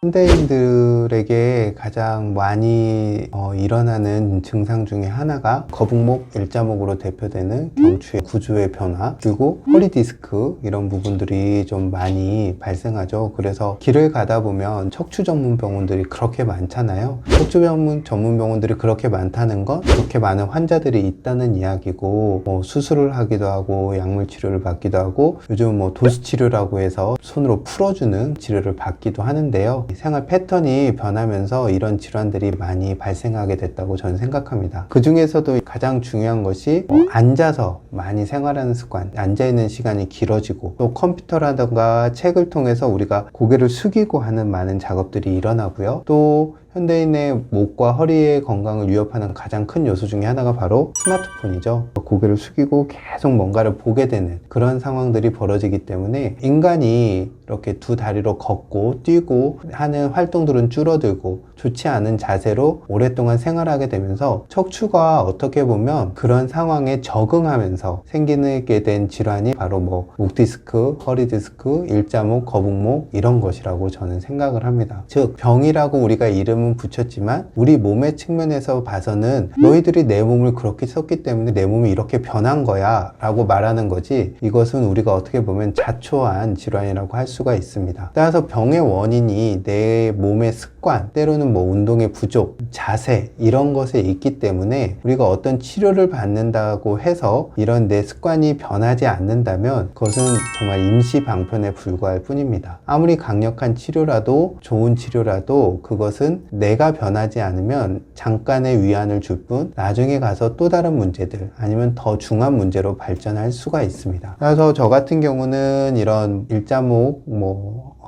현대인들에게 가장 많이 일어나는 증상 중에 하나가 거북목, 일자목으로 대표되는 경추의 구조의 변화, 그리고 허리 디스크 이런 부분들이 좀 많이 발생하죠. 그래서 길을 가다 보면 척추 전문 병원들이 그렇게 많잖아요. 척추 전문 병원들이 그렇게 많다는 건 그렇게 많은 환자들이 있다는 이야기고, 수술을 하기도 하고 약물 치료를 받기도 하고, 요즘 도수 치료라고 해서 손으로 풀어주는 치료를 받기도 하는데요. 생활 패턴이 변하면서 이런 질환들이 많이 발생하게 됐다고 저는 생각합니다. 그 중에서도 가장 중요한 것이 앉아서 많이 생활하는 습관, 앉아있는 시간이 길어지고, 또 컴퓨터라든가 책을 통해서 우리가 고개를 숙이고 하는 많은 작업들이 일어나고요. 또 현대인의 목과 허리의 건강을 위협하는 가장 큰 요소 중에 하나가 바로 스마트폰이죠. 고개를 숙이고 계속 뭔가를 보게 되는 그런 상황들이 벌어지기 때문에 인간이 이렇게 두 다리로 걷고 뛰고 하는 활동들은 줄어들고 좋지 않은 자세로 오랫동안 생활하게 되면서 척추가 어떻게 보면 그런 상황에 적응하면서 생기게 된 질환이 바로 목 디스크, 허리 디스크, 일자목, 거북목 이런 것이라고 저는 생각을 합니다. 즉 병이라고 우리가 이름은 붙였지만 우리 몸의 측면에서 봐서는 너희들이 내 몸을 그렇게 썼기 때문에 내 몸이 이렇게 변한 거야 라고 말하는 거지, 이것은 우리가 어떻게 보면 자초한 질환이라고 할 수가 있습니다. 따라서 병의 원인이 내 몸의 습관, 때로는 운동의 부족, 자세 이런 것에 있기 때문에 우리가 어떤 치료를 받는다고 해서 이런 내 습관이 변하지 않는다면 그것은 정말 임시 방편에 불과할 뿐입니다. 아무리 강력한 치료라도 좋은 치료라도 그것은 내가 변하지 않으면 잠깐의 위안을 줄 뿐 나중에 가서 또 다른 문제들 아니면 더 중한 문제로 발전할 수가 있습니다. 그래서 저 같은 경우는 이런 일자목,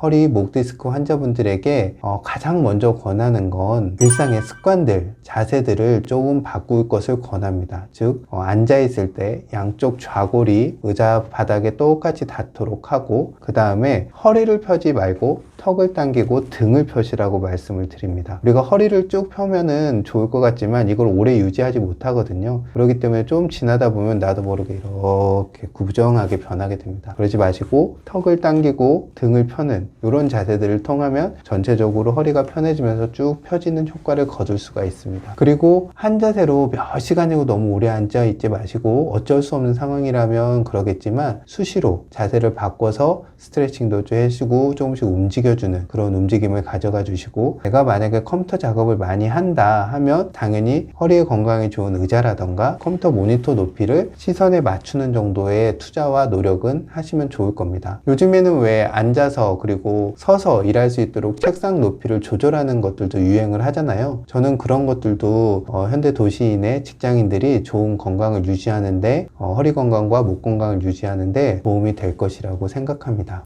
허리, 목 디스크 환자분들에게 가장 먼저 권하는 건 일상의 습관들, 자세들을 조금 바꿀 것을 권합니다. 즉 앉아있을 때 양쪽 좌골이 의자 바닥에 똑같이 닿도록 하고, 그 다음에 허리를 펴지 말고 턱을 당기고 등을 펴시라고 말씀을 드립니다. 우리가 허리를 쭉 펴면은 좋을 것 같지만 이걸 오래 유지하지 못하거든요. 그렇기 때문에 좀 지나다 보면 나도 모르게 이렇게 구부정하게 변하게 됩니다. 그러지 마시고 턱을 당기고 등을 펴는 이런 자세들을 통하면 전체적으로 허리가 편해지면서 쭉 펴지는 효과를 거둘 수가 있습니다. 그리고 한 자세로 몇 시간이고 너무 오래 앉아 있지 마시고, 어쩔 수 없는 상황이라면 그러겠지만 수시로 자세를 바꿔서 스트레칭도 좀 해주고 조금씩 움직여주는 그런 움직임을 가져가 주시고, 내가 만약에 컴퓨터 작업을 많이 한다 하면 당연히 허리의 건강에 좋은 의자라던가 컴퓨터 모니터 높이를 시선에 맞추는 정도의 투자와 노력은 하시면 좋을 겁니다. 요즘에는 왜 앉아서 그리고 서서 일할 수 있도록 책상 높이를 조절하는 것들도 유행을 하잖아요. 저는 그런 것들도 현대 도시인의 직장인들이 좋은 건강을 유지하는데, 허리 건강과 목 건강을 유지하는데 도움이 될 것이라고 생각합니다.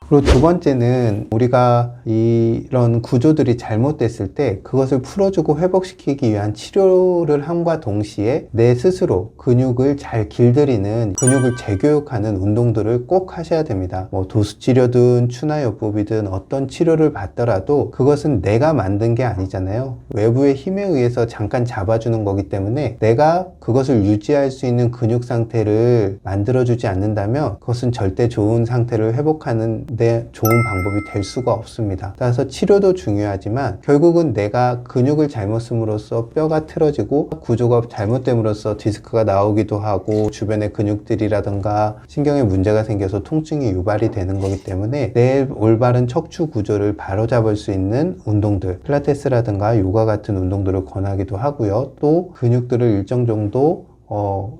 그리고 두 번째는 우리가 이런 구조들이 잘못됐을 때 그것을 풀어주고 회복시키기 위한 치료를 함과 동시에 내 스스로 근육을 잘 길들이는, 근육을 재교육하는 운동들을 꼭 하셔야 됩니다. 도수치료든 추나요법이든 어떤 치료를 받더라도 그것은 내가 만든 게 아니잖아요. 외부의 힘에 의해서 잠깐 잡아주는 거기 때문에 내가 그것을 유지할 수 있는 근육 상태를 만들어주지 않는다면 그것은 절대 좋은 상태를 회복하는 데 좋은 방법이 될 수가 없습니다. 따라서 치료도 중요하지만 결국은 내가 근육을 잘못 씀으로써 뼈가 틀어지고 구조가 잘못됨으로써 디스크가 나오기도 하고 주변의 근육들이라든가 신경에 문제가 생겨서 통증이 유발이 되는 거기 때문에 내 올바른 척추 구조를 바로잡을 수 있는 운동들, 필라테스라든가 요가 같은 운동들을 권하기도 하고요. 또 근육들을 일정 정도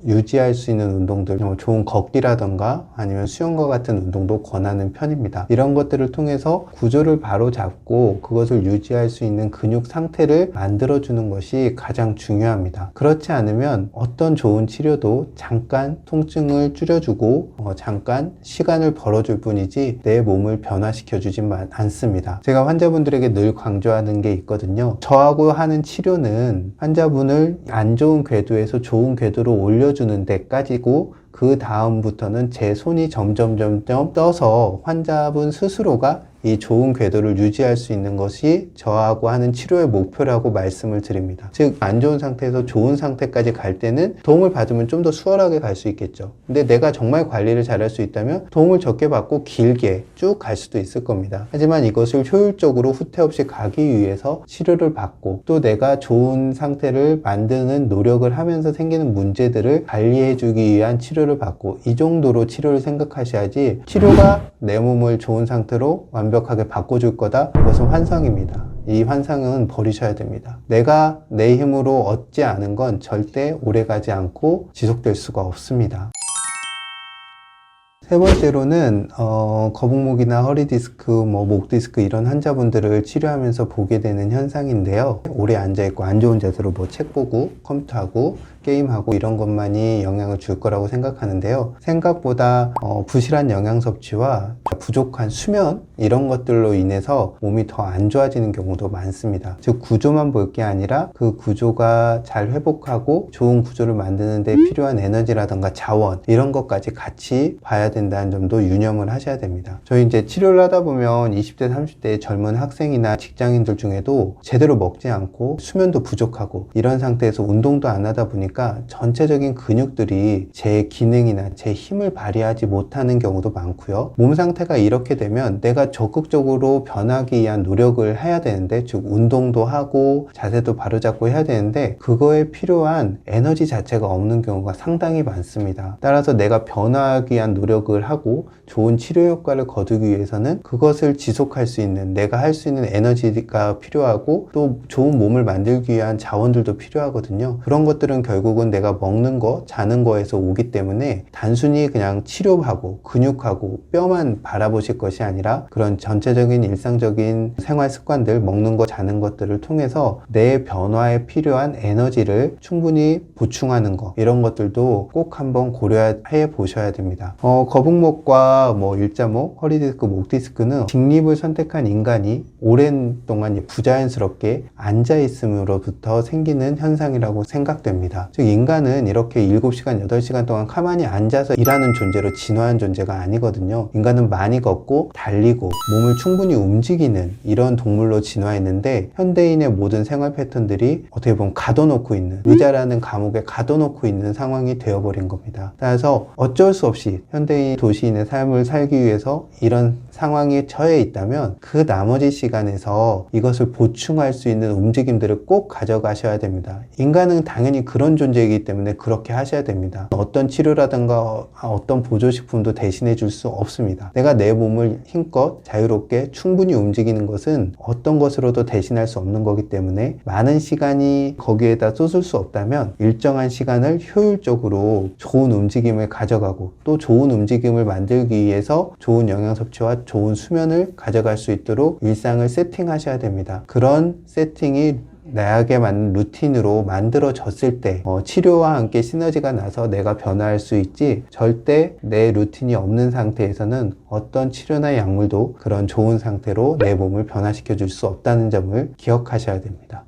유지할 수 있는 운동들, 좋은 걷기라던가 아니면 수영과 같은 운동도 권하는 편입니다. 이런 것들을 통해서 구조를 바로 잡고 그것을 유지할 수 있는 근육 상태를 만들어주는 것이 가장 중요합니다. 그렇지 않으면 어떤 좋은 치료도 잠깐 통증을 줄여주고 잠깐 시간을 벌어줄 뿐이지 내 몸을 변화시켜주진 않습니다. 제가 환자분들에게 늘 강조하는 게 있거든요. 저하고 하는 치료는 환자분을 안 좋은 궤도에서 좋은 궤도로 올려주는 데까지고, 그 다음부터는 제 손이 점점 떠서 환자분 스스로가 이 좋은 궤도를 유지할 수 있는 것이 저하고 하는 치료의 목표라고 말씀을 드립니다. 즉, 안 좋은 상태에서 좋은 상태까지 갈 때는 도움을 받으면 좀 더 수월하게 갈 수 있겠죠. 근데 내가 정말 관리를 잘할 수 있다면 도움을 적게 받고 길게 쭉 갈 수도 있을 겁니다. 하지만 이것을 효율적으로 후퇴 없이 가기 위해서 치료를 받고 또 내가 좋은 상태를 만드는 노력을 하면서 생기는 문제들을 관리해주기 위한 치료를 받고, 이 정도로 치료를 생각하셔야지, 치료가 내 몸을 좋은 상태로 완벽하게 바꿔줄 거다, 그것은 환상입니다. 이 환상은 버리셔야 됩니다. 내가 내 힘으로 얻지 않은 건 절대 오래가지 않고 지속될 수가 없습니다. 세 번째로는 거북목이나 허리 디스크, 목 디스크 이런 환자분들을 치료하면서 보게 되는 현상인데요. 오래 앉아있고 안 좋은 자세로 책 보고 컴퓨터하고 게임하고 이런 것만이 영향을 줄 거라고 생각하는데요. 생각보다 부실한 영양 섭취와 부족한 수면 이런 것들로 인해서 몸이 더 안 좋아지는 경우도 많습니다. 즉, 구조만 볼 게 아니라 그 구조가 잘 회복하고 좋은 구조를 만드는 데 필요한 에너지라든가 자원 이런 것까지 같이 봐야 된다는 점도 유념을 하셔야 됩니다. 저희 이제 치료를 하다 보면 20대 30대 젊은 학생이나 직장인들 중에도 제대로 먹지 않고 수면도 부족하고 이런 상태에서 운동도 안 하다 보니까 전체적인 근육들이 제 기능이나 제 힘을 발휘하지 못하는 경우도 많고요. 몸 상태가 이렇게 되면 내가 적극적으로 변하기 위한 노력을 해야 되는데, 즉 운동도 하고 자세도 바로잡고 해야 되는데 그거에 필요한 에너지 자체가 없는 경우가 상당히 많습니다. 따라서 내가 변화하기 위한 노력을 하고 좋은 치료 효과를 거두기 위해서는 그것을 지속할 수 있는, 내가 할 수 있는 에너지가 필요하고 또 좋은 몸을 만들기 위한 자원들도 필요하거든요. 그런 것들은 결국은 내가 먹는 거, 자는 거에서 오기 때문에 단순히 그냥 치료하고 근육하고 뼈만 바라보실 것이 아니라 그런 전체적인 일상적인 생활 습관들, 먹는 거, 자는 것들을 통해서 내 변화에 필요한 에너지를 충분히 보충하는 거, 이런 것들도 꼭 한번 고려해 보셔야 됩니다. 거북목과 일자목, 허리디스크, 목디스크는 직립을 선택한 인간이 오랜 동안 부자연스럽게 앉아있음으로부터 생기는 현상이라고 생각됩니다. 즉, 인간은 이렇게 7시간, 8시간 동안 가만히 앉아서 일하는 존재로 진화한 존재가 아니거든요. 인간은 많이 걷고 달리고 몸을 충분히 움직이는 이런 동물로 진화했는데, 현대인의 모든 생활 패턴들이 어떻게 보면 가둬놓고 있는, 의자라는 감옥에 가둬놓고 있는 상황이 되어버린 겁니다. 따라서 어쩔 수 없이 현대인 도시인의 삶을 살기 위해서 이런 상황에 처해 있다면 그 나머지 시간에서 이것을 보충할 수 있는 움직임들을 꼭 가져가셔야 됩니다. 인간은 당연히 그런 존재이기 때문에 그렇게 하셔야 됩니다. 어떤 치료라든가 어떤 보조식품도 대신해 줄 수 없습니다. 내가 내 몸을 힘껏 자유롭게 충분히 움직이는 것은 어떤 것으로도 대신할 수 없는 거기 때문에 많은 시간이 거기에다 쏟을 수 없다면 일정한 시간을 효율적으로 좋은 움직임을 가져가고 또 좋은 움직임을 만들기 위해서 좋은 영양 섭취와 좋은 수면을 가져갈 수 있도록 일상을 세팅하셔야 됩니다. 그런 세팅이 나에게 맞는 루틴으로 만들어졌을 때 치료와 함께 시너지가 나서 내가 변화할 수 있지, 절대 내 루틴이 없는 상태에서는 어떤 치료나 약물도 그런 좋은 상태로 내 몸을 변화시켜 줄 수 없다는 점을 기억하셔야 됩니다.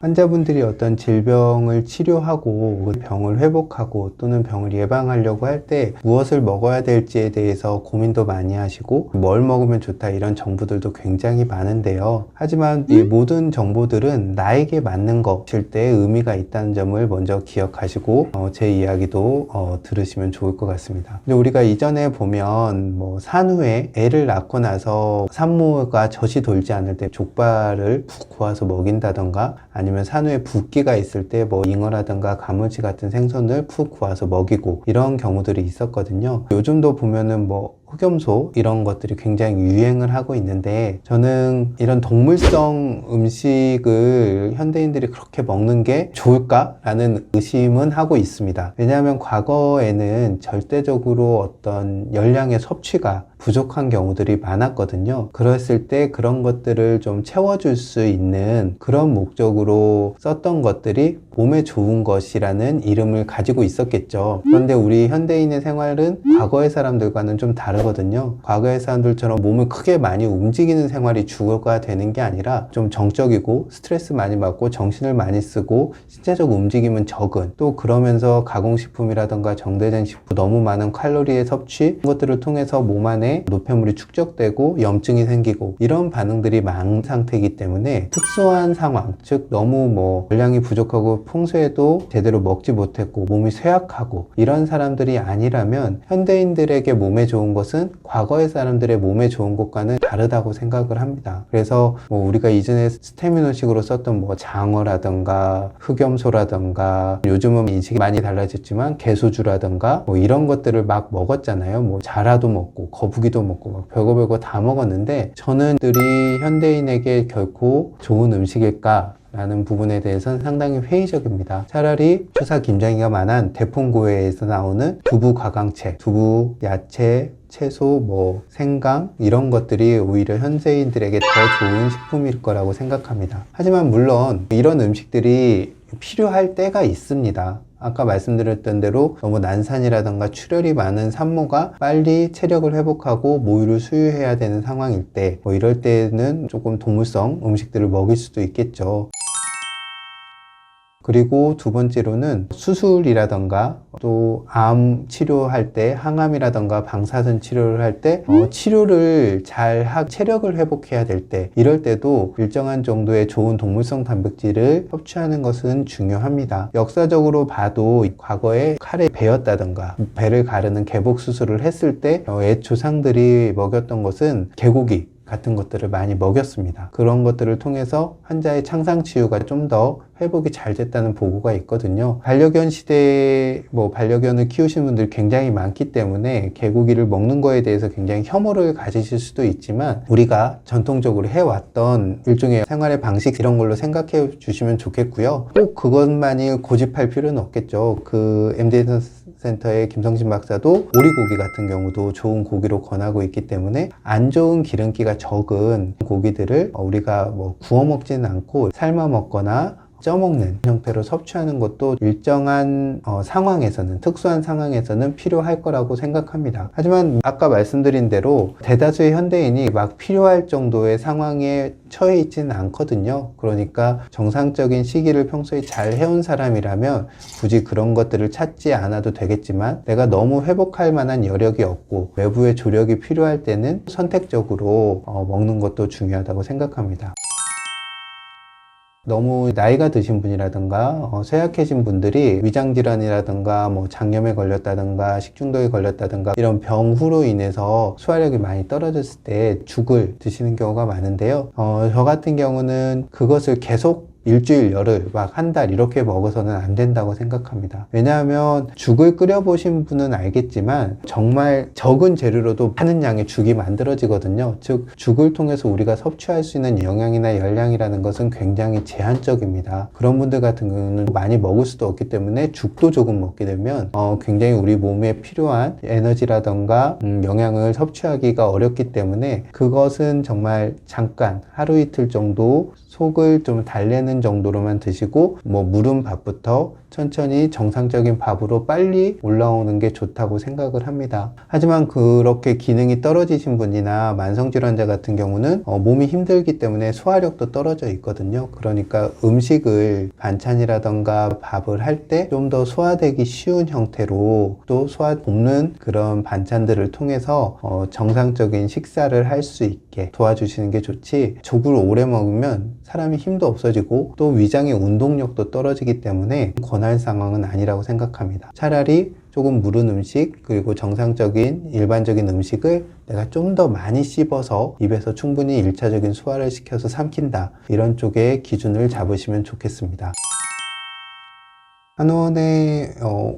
환자분들이 어떤 질병을 치료하고 병을 회복하고 또는 병을 예방하려고 할 때 무엇을 먹어야 될지에 대해서 고민도 많이 하시고 뭘 먹으면 좋다 이런 정보들도 굉장히 많은데요. 하지만 이 모든 정보들은 나에게 맞는 것일 때 의미가 있다는 점을 먼저 기억하시고 제 이야기도 들으시면 좋을 것 같습니다. 근데 우리가 이전에 보면 산후에 애를 낳고 나서 산모가 젖이 돌지 않을 때 족발을 푹 구워서 먹인다던가, 아니면 산후에 붓기가 있을 때 잉어라든가 가물치 같은 생선을 푹 구워서 먹이고 이런 경우들이 있었거든요. 요즘도 보면은 흑염소 이런 것들이 굉장히 유행을 하고 있는데, 저는 이런 동물성 음식을 현대인들이 그렇게 먹는 게 좋을까라는 의심은 하고 있습니다. 왜냐하면 과거에는 절대적으로 어떤 열량의 섭취가 부족한 경우들이 많았거든요. 그랬을 때 그런 것들을 좀 채워줄 수 있는 그런 목적으로 썼던 것들이 몸에 좋은 것이라는 이름을 가지고 있었겠죠. 그런데 우리 현대인의 생활은 과거의 사람들과는 좀 다른 다르거든요. 과거의 사람들처럼 몸을 크게 많이 움직이는 생활이 주가 되는 게 아니라 좀 정적이고 스트레스 많이 받고 정신을 많이 쓰고 신체적 움직임은 적은, 또 그러면서 가공식품이라던가 정제된 식품, 너무 많은 칼로리의 섭취, 이런 것들을 통해서 몸 안에 노폐물이 축적되고 염증이 생기고 이런 반응들이 많은 상태이기 때문에 특수한 상황, 즉 너무 열량이 부족하고 평소에도 제대로 먹지 못했고 몸이 쇠약하고 이런 사람들이 아니라면 현대인들에게 몸에 좋은 것은 과거의 사람들의 몸에 좋은 것과는 다르다고 생각을 합니다. 그래서 우리가 이전에 스테미노식으로 썼던 장어라던가 흑염소라던가, 요즘은 인식이 많이 달라졌지만 개소주라던가 이런 것들을 막 먹었잖아요. 자라도 먹고 거북이도 먹고 막 별거 다 먹었는데, 저는 들이 현대인에게 결코 좋은 음식일까? 라는 부분에 대해서는 상당히 회의적입니다. 차라리 추사 김장희가 말한 대풍고해에서 나오는 두부 가강채, 두부, 야채, 채소, 생강 이런 것들이 오히려 현대인들에게 더 좋은 식품일 거라고 생각합니다. 하지만 물론 이런 음식들이 필요할 때가 있습니다. 아까 말씀드렸던 대로 너무 난산이라던가 출혈이 많은 산모가 빨리 체력을 회복하고 모유를 수유해야 되는 상황일 때, 이럴 때는 조금 동물성 음식들을 먹일 수도 있겠죠. 그리고 두 번째로는 수술이라던가 또 암 치료할 때, 항암이라던가 방사선 치료를 할 때 치료를 잘 하고 체력을 회복해야 될 때, 이럴 때도 일정한 정도의 좋은 동물성 단백질을 섭취하는 것은 중요합니다. 역사적으로 봐도 과거에 칼에 베었다던가 배를 가르는 개복 수술을 했을 때 옛 조상들이 먹였던 것은 개고기 같은 것들을 많이 먹였습니다. 그런 것들을 통해서 환자의 창상 치유가 좀 더 회복이 잘 됐다는 보고가 있거든요. 반려견 시대에 반려견을 키우시는 분들이 굉장히 많기 때문에 개고기를 먹는 거에 대해서 굉장히 혐오를 가지실 수도 있지만, 우리가 전통적으로 해왔던 일종의 생활의 방식, 이런 걸로 생각해 주시면 좋겠고요. 꼭 그것만이 고집할 필요는 없겠죠. MD 센터의 김성진 박사도 오리고기 같은 경우도 좋은 고기로 권하고 있기 때문에, 안 좋은 기름기가 적은 고기들을 우리가 구워 먹지는 않고 삶아 먹거나 쪄먹는 형태로 섭취하는 것도 일정한 상황에서는, 특수한 상황에서는 필요할 거라고 생각합니다. 하지만 아까 말씀드린 대로 대다수의 현대인이 막 필요할 정도의 상황에 처해 있지는 않거든요. 그러니까 정상적인 식이를 평소에 잘 해온 사람이라면 굳이 그런 것들을 찾지 않아도 되겠지만, 내가 너무 회복할 만한 여력이 없고 외부의 조력이 필요할 때는 선택적으로 먹는 것도 중요하다고 생각합니다. 너무 나이가 드신 분이라든가 쇠약해진 분들이 위장질환이라든가 장염에 걸렸다든가 식중독에 걸렸다든가 이런 병후로 인해서 소화력이 많이 떨어졌을 때 죽을 드시는 경우가 많은데요. 저 같은 경우는 그것을 계속 일주일, 열흘, 막 한 달 이렇게 먹어서는 안 된다고 생각합니다. 왜냐하면 죽을 끓여보신 분은 알겠지만 정말 적은 재료로도 많은 양의 죽이 만들어지거든요. 즉 죽을 통해서 우리가 섭취할 수 있는 영양이나 열량이라는 것은 굉장히 제한적입니다. 그런 분들 같은 경우는 많이 먹을 수도 없기 때문에 죽도 조금 먹게 되면 굉장히 우리 몸에 필요한 에너지라던가 영양을 섭취하기가 어렵기 때문에, 그것은 정말 잠깐 하루 이틀 정도 속을 좀 달래는 정도로만 드시고, 물은 밥부터 천천히 정상적인 밥으로 빨리 올라오는 게 좋다고 생각을 합니다. 하지만 그렇게 기능이 떨어지신 분이나 만성질환자 같은 경우는 몸이 힘들기 때문에 소화력도 떨어져 있거든요. 그러니까 음식을 반찬이라던가 밥을 할 때 좀 더 소화되기 쉬운 형태로, 또 소화 돕는 그런 반찬들을 통해서 정상적인 식사를 할 수 있게 도와주시는 게 좋지, 죽을 오래 먹으면 사람이 힘도 없어지고 또 위장의 운동력도 떨어지기 때문에 권할 상황은 아니라고 생각합니다. 차라리 조금 무른 음식, 그리고 정상적인 일반적인 음식을 내가 좀 더 많이 씹어서 입에서 충분히 1차적인 소화를 시켜서 삼킨다, 이런 쪽의 기준을 잡으시면 좋겠습니다. 한의원에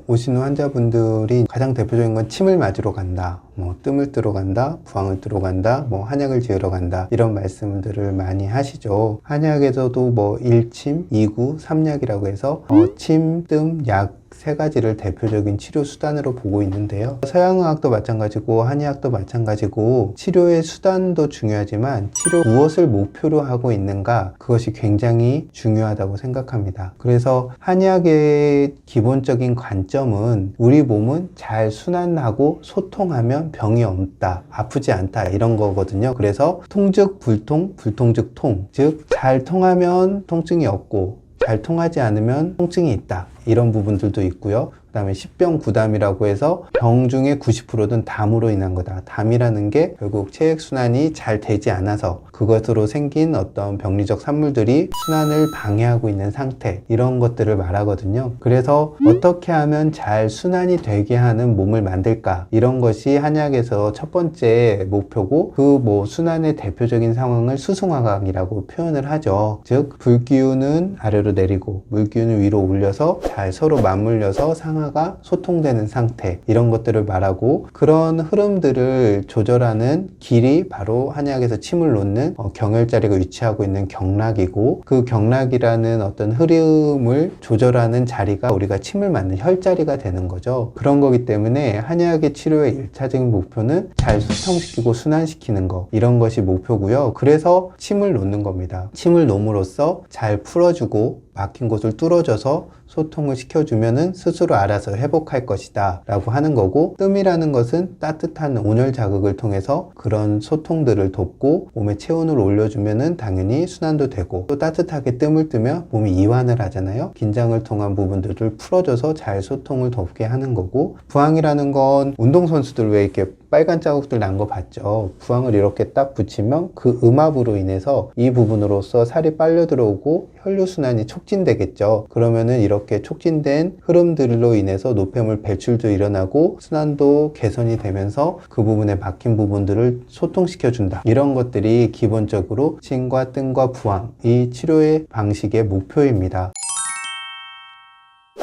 오시는 환자분들이 가장 대표적인 건 침을 맞으러 간다, 뜸을 뜨러 간다, 부항을 뜨러 간다, 한약을 지으러 간다, 이런 말씀들을 많이 하시죠. 한약에서도 1침, 2구, 3약이라고 해서 침, 뜸, 약 세 가지를 대표적인 치료 수단으로 보고 있는데요. 서양의학도 마찬가지고 한의학도 마찬가지고 치료의 수단도 중요하지만 치료 무엇을 목표로 하고 있는가, 그것이 굉장히 중요하다고 생각합니다. 그래서 한의학의 기본적인 관점은 우리 몸은 잘 순환하고 소통하면 병이 없다, 아프지 않다, 이런 거거든요. 그래서 통즉 불통, 불통즉 통, 즉 잘 통하면 통증이 없고 잘 통하지 않으면 통증이 있다, 이런 부분들도 있고요. 그 다음에 십병구담이라고 해서 병 중에 90%는 담으로 인한 거다. 담이라는 게 결국 체액순환이 잘 되지 않아서 그것으로 생긴 어떤 병리적 산물들이 순환을 방해하고 있는 상태, 이런 것들을 말하거든요. 그래서 어떻게 하면 잘 순환이 되게 하는 몸을 만들까, 이런 것이 한의학에서 첫 번째 목표고, 그 순환의 대표적인 상황을 수승화강이라고 표현을 하죠. 즉 불기운은 아래로 내리고 물기운을 위로 올려서 잘 서로 맞물려서 상하가 소통되는 상태, 이런 것들을 말하고, 그런 흐름들을 조절하는 길이 바로 한의학에서 침을 놓는 경혈자리가 위치하고 있는 경락이고, 그 경락이라는 어떤 흐름을 조절하는 자리가 우리가 침을 맞는 혈자리가 되는 거죠. 그런 거기 때문에 한의학의 치료의 1차적인 목표는 잘 소통시키고 순환시키는 거, 이런 것이 목표고요. 그래서 침을 놓는 겁니다. 침을 놓음으로써 잘 풀어주고 막힌 곳을 뚫어줘서 소통을 시켜주면은 스스로 알아서 회복할 것이다 라고 하는 거고, 뜸이라는 것은 따뜻한 온열 자극을 통해서 그런 소통들을 돕고 몸의 체온을 올려주면은 당연히 순환도 되고, 또 따뜻하게 뜸을 뜨면 몸이 이완을 하잖아요. 긴장을 통한 부분들을 풀어줘서 잘 소통을 돕게 하는 거고, 부항이라는 건 운동선수들 왜 이렇게 빨간 자국들 난 거 봤죠. 부항을 이렇게 딱 붙이면 그 음압으로 인해서 이 부분으로서 살이 빨려 들어오고 혈류순환이 촉진되겠죠. 그러면은 이렇게 촉진된 흐름들로 인해서 노폐물 배출도 일어나고 순환도 개선이 되면서 그 부분에 막힌 부분들을 소통시켜준다. 이런 것들이 기본적으로 침과 뜸과 부항, 이 치료의 방식의 목표입니다.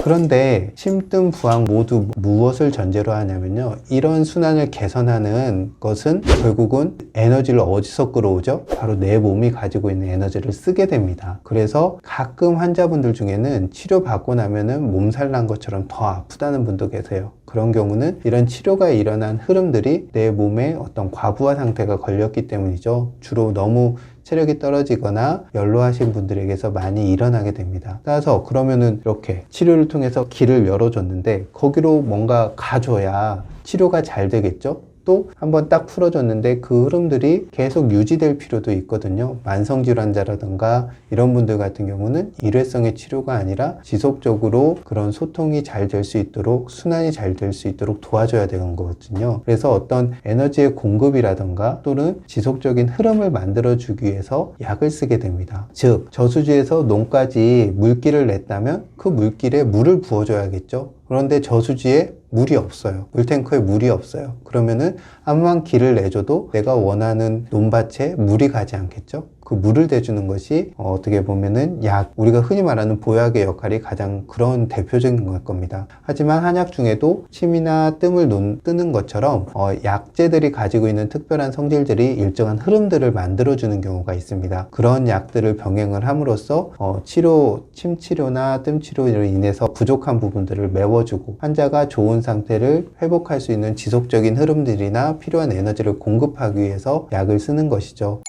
그런데 침, 뜸, 부항 모두 무엇을 전제로 하냐면요, 이런 순환을 개선하는 것은 결국은 에너지를 어디서 끌어오죠? 바로 내 몸이 가지고 있는 에너지를 쓰게 됩니다. 그래서 가끔 환자분들 중에는 치료받고 나면은 몸살 난 것처럼 더 아프다는 분도 계세요. 그런 경우는 이런 치료가 일어난 흐름들이 내 몸에 어떤 과부하 상태가 걸렸기 때문이죠. 주로 너무 체력이 떨어지거나 연로하신 분들에게서 많이 일어나게 됩니다. 따라서 그러면은 이렇게 치료를 통해서 길을 열어줬는데 거기로 뭔가 가줘야 치료가 잘 되겠죠? 또 한번 딱 풀어줬는데 그 흐름들이 계속 유지될 필요도 있거든요. 만성질환자라든가 이런 분들 같은 경우는 일회성의 치료가 아니라 지속적으로 그런 소통이 잘 될 수 있도록, 순환이 잘 될 수 있도록 도와줘야 되는 거거든요. 그래서 어떤 에너지의 공급이라든가 또는 지속적인 흐름을 만들어주기 위해서 약을 쓰게 됩니다. 즉 저수지에서 논까지 물기를 냈다면 그 물길에 물을 부어줘야겠죠. 그런데 저수지에 물이 없어요. 물탱크에 물이 없어요. 그러면은 암만 길을 내줘도 내가 원하는 논밭에 물이 가지 않겠죠? 그 물을 대주는 것이 어떻게 보면은 약, 우리가 흔히 말하는 보약의 역할이 가장 그런 대표적인 걸 겁니다. 하지만 한약 중에도 침이나 뜸을 뜨는 것처럼 약재들이 가지고 있는 특별한 성질들이 일정한 흐름들을 만들어주는 경우가 있습니다. 그런 약들을 병행을 함으로써 침 치료나 뜸 치료로 인해서 부족한 부분들을 메워주고 환자가 좋은 상태를 회복할 수 있는 지속적인 흐름들이나 필요한 에너지를 공급하기 위해서 약을 쓰는 것이죠.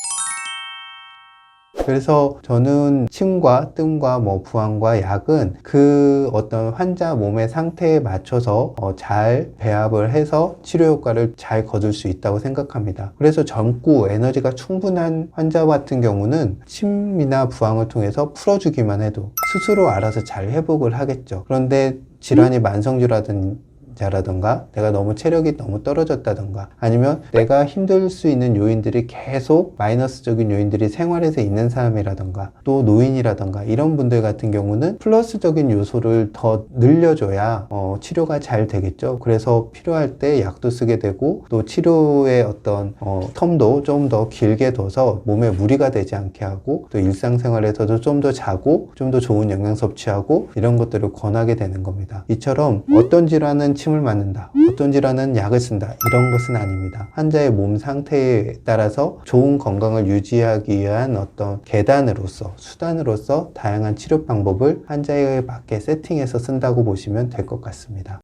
그래서 저는 침과 뜸과 부항과 약은 그 어떤 환자 몸의 상태에 맞춰서 잘 배합을 해서 치료 효과를 잘 거둘 수 있다고 생각합니다. 그래서 젊고 에너지가 충분한 환자 같은 경우는 침이나 부항을 통해서 풀어주기만 해도 스스로 알아서 잘 회복을 하겠죠. 그런데 질환이 만성질환자라든가 내가 너무 체력이 너무 떨어졌다든가 아니면 내가 힘들 수 있는 요인들이 계속 마이너스적인 요인들이 생활에서 있는 사람이라든가 또 노인이라든가 이런 분들 같은 경우는 플러스적인 요소를 더 늘려줘야 치료가 잘 되겠죠. 그래서 필요할 때 약도 쓰게 되고 또 치료의 어떤 텀도 좀 더 길게 둬서 몸에 무리가 되지 않게 하고 또 일상생활에서도 좀 더 자고 좀 더 좋은 영양 섭취하고 이런 것들을 권하게 되는 겁니다. 이처럼 어떤 질환은 침을 맞는다, 어떤 질환은 약을 쓴다, 이런 것은 아닙니다. 환자의 몸 상태에 따라서 좋은 건강을 유지하기 위한 어떤 계단으로서, 수단으로서 다양한 치료 방법을 환자에 맞게 세팅해서 쓴다고 보시면 될 것 같습니다.